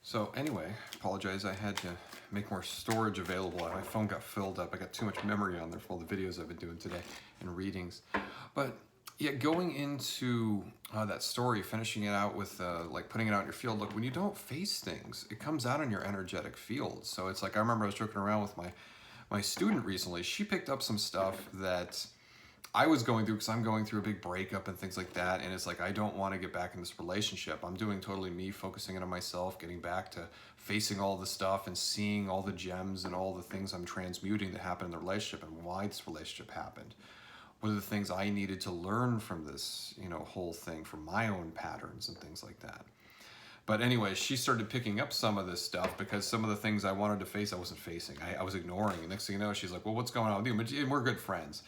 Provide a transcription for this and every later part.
So anyway, apologize, I had to make more storage available. My phone got filled up. I got too much memory on there for all the videos I've been doing today and readings. But yeah, going into that story, finishing it out with like putting it out in your field. Look, when you don't face things, it comes out in your energetic field. So it's like, I remember I was joking around with my student recently. She picked up some stuff that I was going through because I'm going through a big breakup and things like that. And it's like, I don't want to get back in this relationship. I'm doing totally me, focusing on myself, getting back to facing all the stuff and seeing all the gems and all the things I'm transmuting that happened in the relationship and why this relationship happened. What are the things I needed to learn from this, whole thing, from my own patterns and things like that. But anyway, she started picking up some of this stuff because some of the things I wanted to face, I wasn't facing. I was ignoring. And next thing you know, she's like, well, what's going on with you? And we're good friends.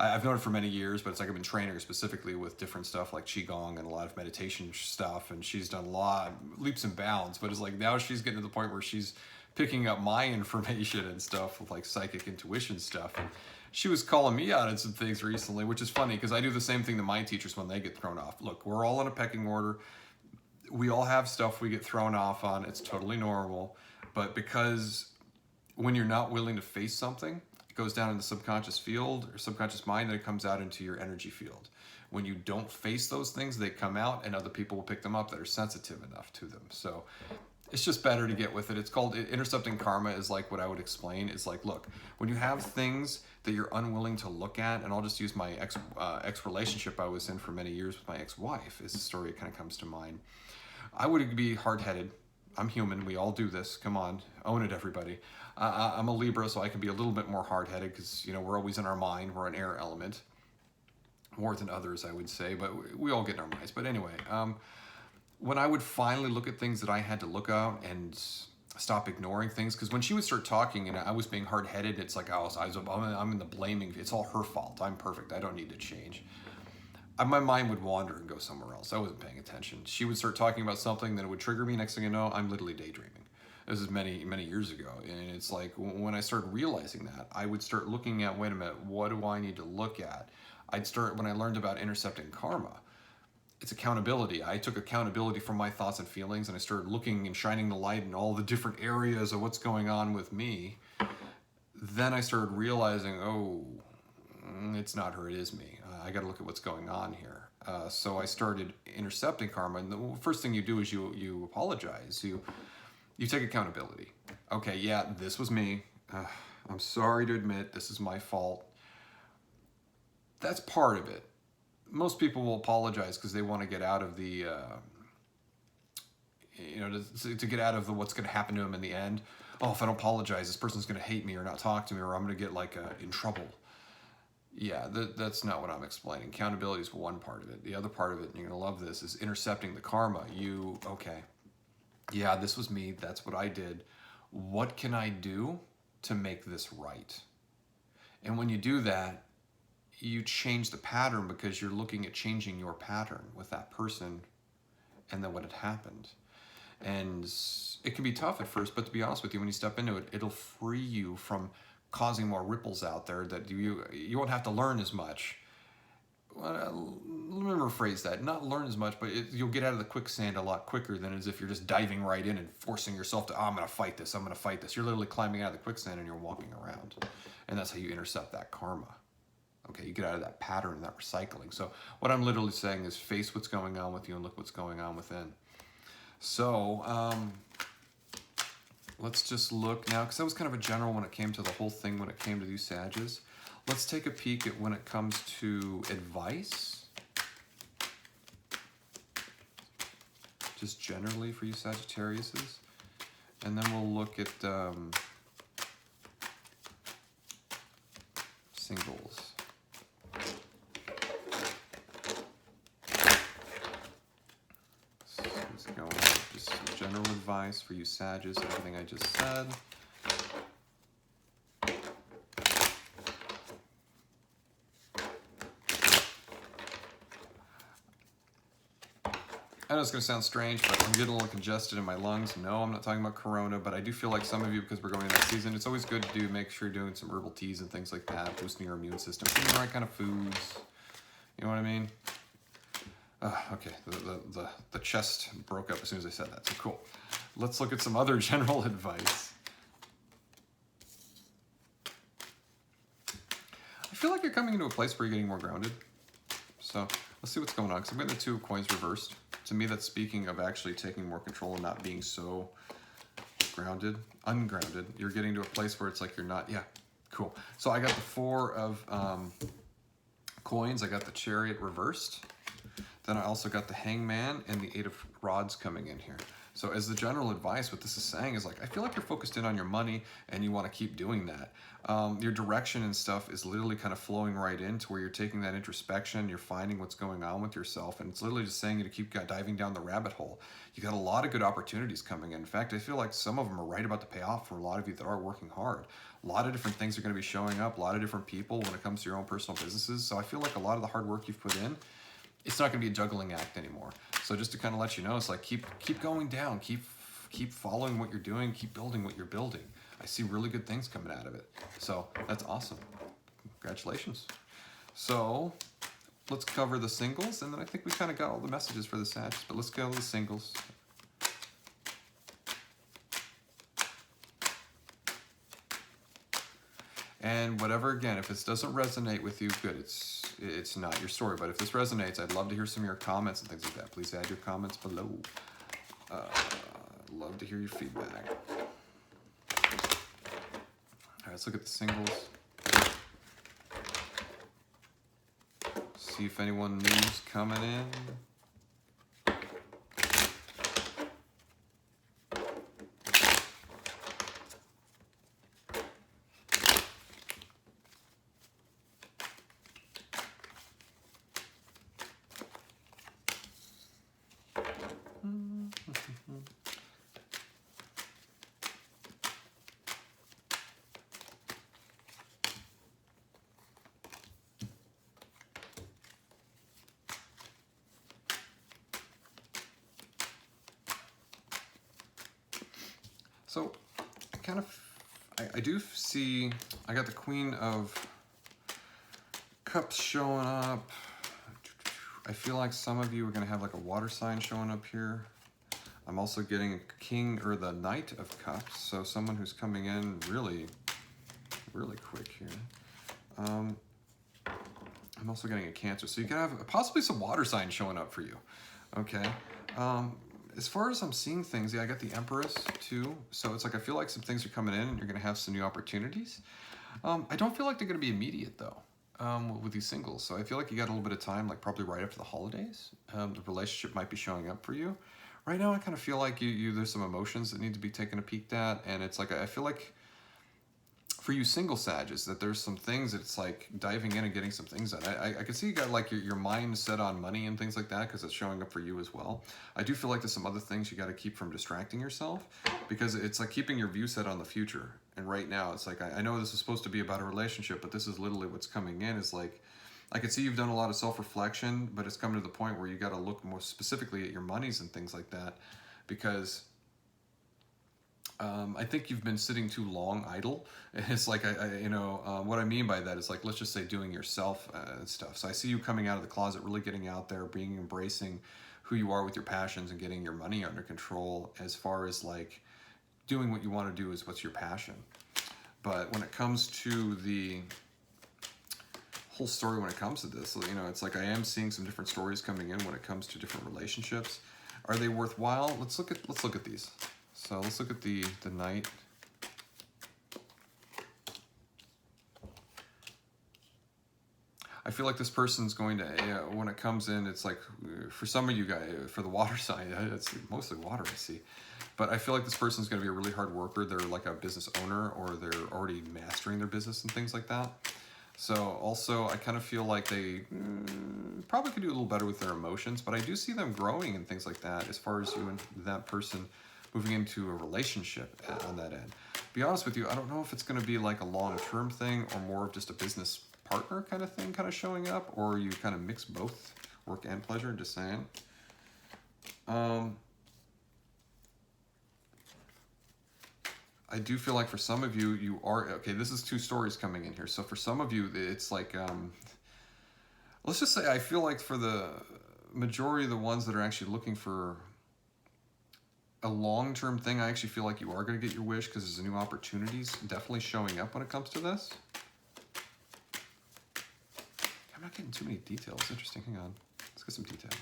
I've known her for many years, but it's like I've been training her specifically with different stuff like Qigong and a lot of meditation stuff. And she's done a lot, leaps and bounds. But it's like now she's getting to the point where she's picking up my information and stuff with like psychic intuition stuff. And she was calling me out on some things recently, which is funny because I do the same thing to my teachers when they get thrown off. Look, we're all in a pecking order. We all have stuff we get thrown off on. It's totally normal. But because when you're not willing to face something, it goes down in the subconscious field or subconscious mind, and it comes out into your energy field. When you don't face those things, they come out and other people will pick them up that are sensitive enough to them. So it's just better to get with it. It's called intercepting karma, is like what I would explain. It's like, look, when you have things that you're unwilling to look at, and I'll just use my ex relationship I was in for many years with my ex-wife is the story that kind of comes to mind. I would be hard-headed. I'm human. We all do this. Come on, own it, everybody. I'm a Libra, so I can be a little bit more hard-headed because we're always in our mind. We're an air element, more than others, I would say, but we all get in our minds. But anyway, when I would finally look at things that I had to look at and stop ignoring things, because when she would start talking and I was being hard-headed, it's like, oh, I'm in the blaming. It's all her fault. I'm perfect. I don't need to change. My mind would wander and go somewhere else. I wasn't paying attention. She would start talking about something that would trigger me. Next thing you know, I'm literally daydreaming. This is many, many years ago. And it's like, when I started realizing that, I would start looking at, wait a minute, what do I need to look at? When I learned about intercepting karma, it's accountability. I took accountability for my thoughts and feelings, and I started looking and shining the light in all the different areas of what's going on with me. Then I started realizing, oh, it's not her, it is me. I got to look at what's going on here. So I started intercepting karma, and the first thing you do is you apologize. You take accountability. Okay, yeah, this was me. I'm sorry to admit this is my fault. That's part of it. Most people will apologize because they want to get out of the, to get out of the what's going to happen to them in the end. Oh, if I don't apologize, this person's going to hate me or not talk to me, or I'm going to get in trouble. Yeah, that's not what I'm explaining. Accountability is one part of it. The other part of it, and you're going to love this, is intercepting the karma. Okay, yeah, this was me. That's what I did. What can I do to make this right? And when you do that, you change the pattern because you're looking at changing your pattern with that person and then what had happened. And it can be tough at first, but to be honest with you, when you step into it, it'll free you from causing more ripples out there that you won't have to learn as much. Let me rephrase that. Not learn as much, but you'll get out of the quicksand a lot quicker than as if you're just diving right in and forcing yourself to, I'm going to fight this, I'm going to fight this. You're literally climbing out of the quicksand and you're walking around. And that's how you intercept that karma. Okay, you get out of that pattern, that recycling. So what I'm literally saying is face what's going on with you and look what's going on within. So let's just look now, because that was kind of a general when it came to the whole thing, when it came to these Sages. Let's take a peek at when it comes to advice. Just generally for you Sagittariuses. And then we'll look at singles. Just some general advice for you Sages, everything I just said. I know it's going to sound strange, but I'm getting a little congested in my lungs. No, I'm not talking about corona, but I do feel like some of you, because we're going into that season, it's always good to make sure you're doing some herbal teas and things like that, boosting your immune system, eating the right kind of foods. You know what I mean? Okay, the chest broke up as soon as I said that, so cool. let's look at some other general advice. I feel like you're coming into a place where you're getting more grounded. So let's see what's going on, because I'm getting the 2 of coins reversed. To me, that's speaking of actually taking more control and not being so grounded, ungrounded. You're getting to a place where it's like you're not, yeah, cool. So I got the 4 of coins. I got the Chariot reversed. Then I also got the Hangman and the 8 of rods coming in here. So as the general advice, what this is saying is like, I feel like you're focused in on your money and you want to keep doing that. Your direction and stuff is literally kind of flowing right into where you're taking that introspection, you're finding what's going on with yourself, and it's literally just saying you to keep diving down the rabbit hole. You got a lot of good opportunities coming in. In fact, I feel like some of them are right about to pay off for a lot of you that are working hard. A lot of different things are going to be showing up, a lot of different people when it comes to your own personal businesses. So I feel like a lot of the hard work you've put in, it's not going to be a juggling act anymore. So just to kind of let you know, it's like keep going down, keep following what you're doing, keep building what you're building. I see really good things coming out of it. So that's awesome. Congratulations. So let's cover the singles, and then I think we kind of got all the messages for the Sagittarius, but let's go to the singles. And whatever, again, if this doesn't resonate with you, good, it's not your story. But if this resonates, I'd love to hear some of your comments and things like that. Please add your comments below. Love to hear your feedback. All right, let's look at the singles. See if anyone new's coming in. So I do see, I got the Queen of Cups showing up. I feel like some of you are going to have like a water sign showing up here. I'm also getting a King or the Knight of Cups. So someone who's coming in really, really quick here. I'm also getting a Cancer. So you can have possibly some water signs showing up for you. Okay. As far as I'm seeing things, yeah, I got the Empress too. So it's like, I feel like some things are coming in and you're going to have some new opportunities. I don't feel like they're going to be immediate though, with these singles. So I feel like you got a little bit of time, like probably right after the holidays. The relationship might be showing up for you. Right now, I kind of feel like there's some emotions that need to be taken a peek at. And it's like, I feel like for you single Sages, that there's some things that it's like diving in and getting some things done. I can see you got like your mind set on money and things like that because it's showing up for you as well. I do feel like there's some other things you got to keep from distracting yourself, because it's like keeping your view set on the future. And right now it's like, I know this is supposed to be about a relationship, but this is literally what's coming in is like, I can see you've done a lot of self-reflection, but it's coming to the point where you got to look more specifically at your monies and things like that, because I think you've been sitting too long idle. It's like, what I mean by that is like, let's just say doing yourself stuff. So I see you coming out of the closet, really getting out there, embracing who you are with your passions and getting your money under control as far as like doing what you want to do is what's your passion. But when it comes to the whole story, when it comes to this, it's like I am seeing some different stories coming in when it comes to different relationships. Are they worthwhile? Let's look at these. So let's look at the Knight. I feel like this person's going to, when it comes in, it's like, for some of you guys, for the water sign, it's mostly water I see. But I feel like this person's going to be a really hard worker. They're like a business owner, or they're already mastering their business and things like that. So also, I kind of feel like they probably could do a little better with their emotions, but I do see them growing and things like that as far as you and that person moving into a relationship on that end. To be honest with you, I don't know if it's going to be like a long-term thing or more of just a business partner kind of thing kind of showing up, or you kind of mix both work and pleasure, just saying. I do feel like for some of you, you are, okay, this is 2 stories coming in here. So for some of you, it's like, let's just say, I feel like for the majority of the ones that are actually looking for a long-term thing. I actually feel like you are going to get your wish because there's new opportunities definitely showing up when it comes to this. I'm not getting too many details. Interesting. Hang on. Let's get some details.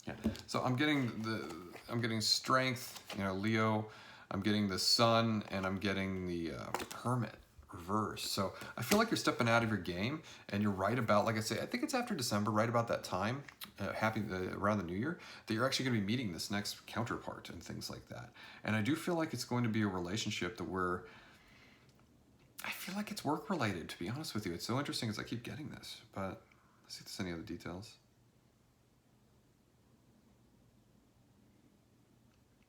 Yeah. So I'm getting strength, you know, Leo. I'm getting the Sun, and I'm getting the Hermit reverse. So I feel like you're stepping out of your game, and you're right about, like I say, I think it's after December, right about that time, around the New Year, that you're actually going to be meeting this next counterpart and things like that. And I do feel like it's going to be a relationship that I feel like it's work related, to be honest with you. It's so interesting as I keep getting this, but let's see if there's any other details.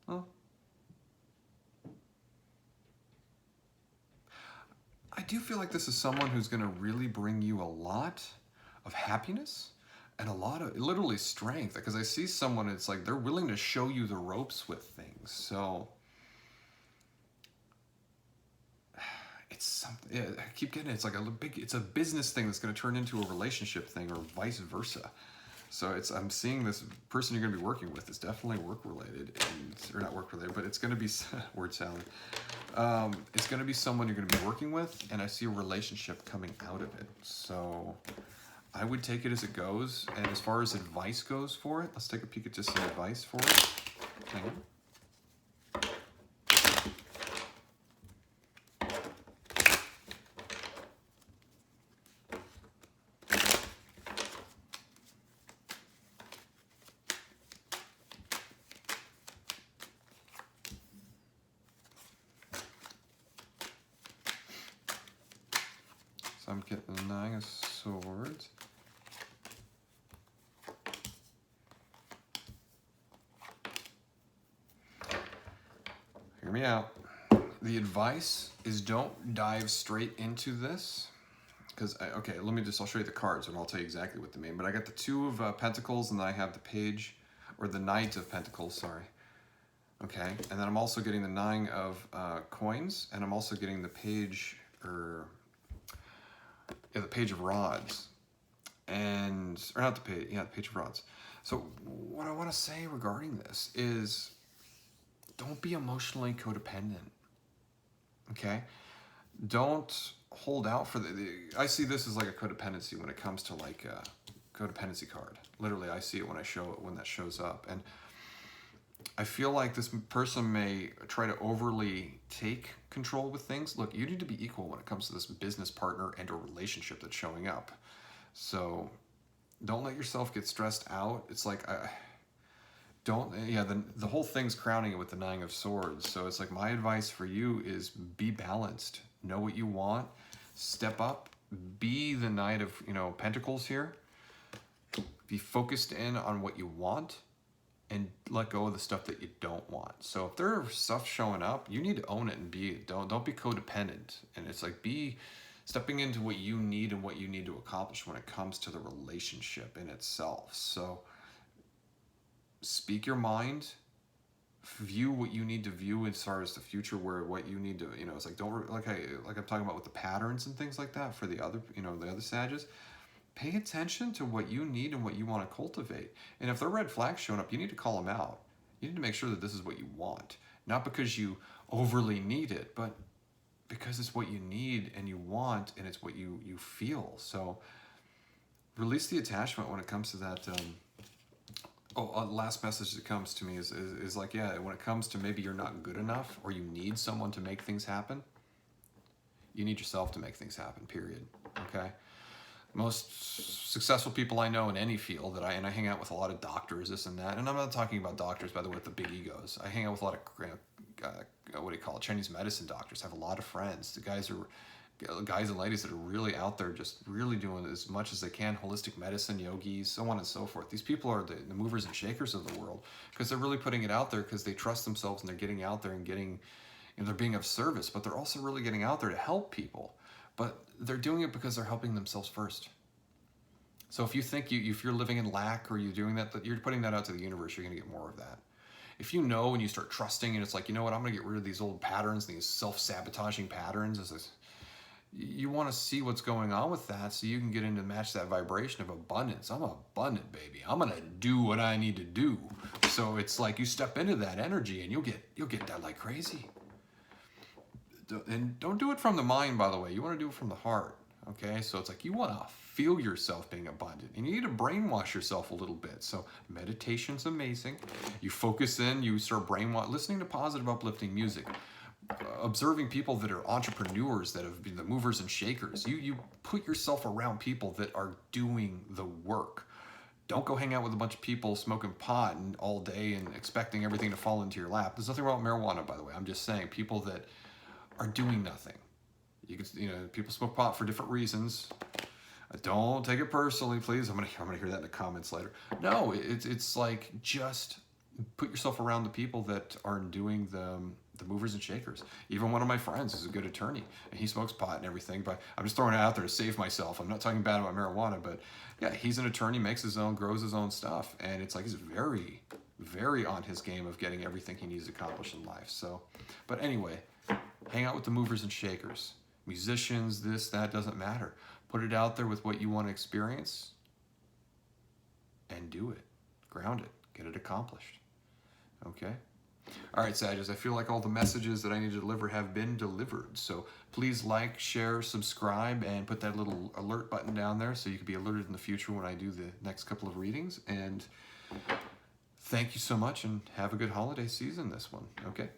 Well, I do feel like this is someone who's going to really bring you a lot of happiness and a lot of literally strength, because I see someone, it's like they're willing to show you the ropes with things. So it's something, yeah, I keep getting it. It's like it's a business thing that's going to turn into a relationship thing, or vice versa. So I'm seeing this person you're going to be working with is definitely work related, or not work related, but it's going to be word salad. It's going to be someone you're going to be working with, and I see a relationship coming out of it. So I would take it as it goes. And as far as advice goes for it, let's take a peek at just some advice for it. Hang on. So I'm getting the Nine of Swords. Hear me out. The advice is don't dive straight into this. Because, okay, I'll show you the cards and I'll tell you exactly what they mean. But I got the Two of Pentacles, and then I have the Page, or the Knight of Pentacles, sorry. Okay, and then I'm also getting the Nine of Coins, and I'm also getting the Page, the Page of Rods. Or not the Page, the Page of Rods. So what I want to say regarding this is don't be emotionally codependent, okay? Don't hold out for I see this as like a codependency when it comes to like a codependency card. Literally, I see it when that shows up. And I feel like this person may try to overly take control with things. Look, you need to be equal when it comes to this business partner and or relationship that's showing up. So don't let yourself get stressed out. It's like, the whole thing's crowning it with the Nine of Swords. So it's like, my advice for you is be balanced. Know what you want. Step up. Be the Knight of, Pentacles here. Be focused in on what you want and let go of the stuff that you don't want. So if there's stuff showing up, you need to own it and don't be codependent. And it's like, be stepping into what you need and what you need to accomplish when it comes to the relationship in itself. So speak your mind, view what you need to view as far as the future, where what you need to, it's like, like I'm talking about with the patterns and things like that for the other, the other Sages. Pay attention to what you need and what you want to cultivate. And if there are red flags showing up, you need to call them out. You need to make sure that this is what you want, not because you overly need it, but because it's what you need and you want, and it's what you feel. So release the attachment when it comes to that. Last message that comes to me is like, when it comes to maybe you're not good enough or you need someone to make things happen, you need yourself to make things happen, period. Okay? Most successful people I know in any field I hang out with a lot of doctors, this and that. And I'm not talking about doctors, by the way, with the big egos. I hang out with a lot of Chinese medicine doctors. I have a lot of friends. The guys and ladies that are really out there just really doing as much as they can, holistic medicine, yogis, so on and so forth. These people are the movers and shakers of the world because they're really putting it out there because they trust themselves and they're getting out there and they're being of service, but they're also really getting out there to help people. But they're doing it because they're helping themselves first. So if you think if you're living in lack or you're doing that, you're putting that out to the universe, you're going to get more of that. If you know and you start trusting and it's like, I'm going to get rid of these old patterns, these self-sabotaging patterns, You want to see what's going on with that so you can get into match that vibration of abundance. I'm abundant, baby. I'm gonna do what I need to do. So it's like you step into that energy and you'll get that like crazy. And don't do it from the mind, by the way. You want to do it from the heart. Okay, so it's like you want to feel yourself being abundant, and you need to brainwash yourself a little bit. So meditation's amazing. You focus in, you start listening to positive, uplifting music, observing people that are entrepreneurs, that have been the movers and shakers. You put yourself around people that are doing the work. Don't go hang out with a bunch of people smoking pot and all day and expecting everything to fall into your lap. There's nothing wrong with marijuana, by the way. I'm just saying people that are doing nothing. People smoke pot for different reasons. Don't take it personally, please. I'm gonna hear that in the comments later. No, it's like just put yourself around the people that are doing the movers and shakers. Even one of my friends is a good attorney, and he smokes pot and everything. But I'm just throwing it out there to save myself. I'm not talking bad about marijuana, but yeah, he's an attorney, makes his own, grows his own stuff, and it's like he's very, very on his game of getting everything he needs accomplished in life. So, but anyway, hang out with the movers and shakers. Musicians, this, that, doesn't matter. Put it out there with what you want to experience and do it. Ground it. Get it accomplished. Okay? All right, Sagittarius, I feel like all the messages that I need to deliver have been delivered. So please like, share, subscribe, and put that little alert button down there so you can be alerted in the future when I do the next couple of readings. And thank you so much, and have a good holiday season, this one. Okay?